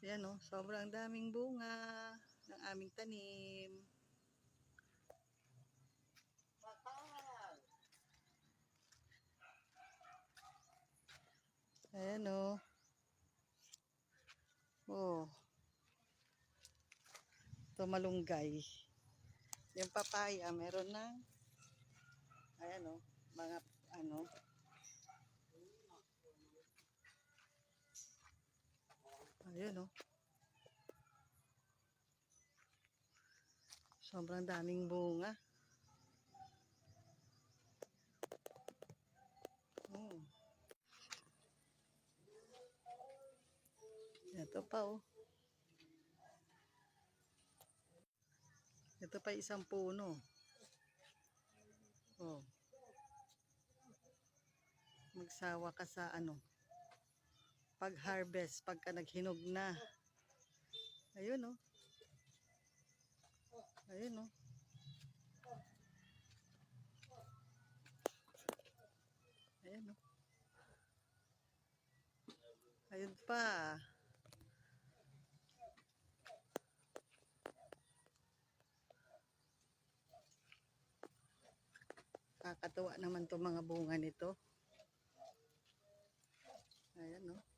Ayan o, sobrang daming bunga ng aming tanim. Ayan o. Oh, ito malunggay. Yung papaya, meron na. Ayan o, mga ano. Ayan o. Sobrang daming bunga. Ito pa oh. Ito pa isang puno. Oh. Magsawa ka sa ano. Pag-harvest, pagka naghinog na. Ayun oh. Ayun oh. Ayun oh. Ayun pa. Kakatuwa naman 'tong mga bunga nito. Ayan oh.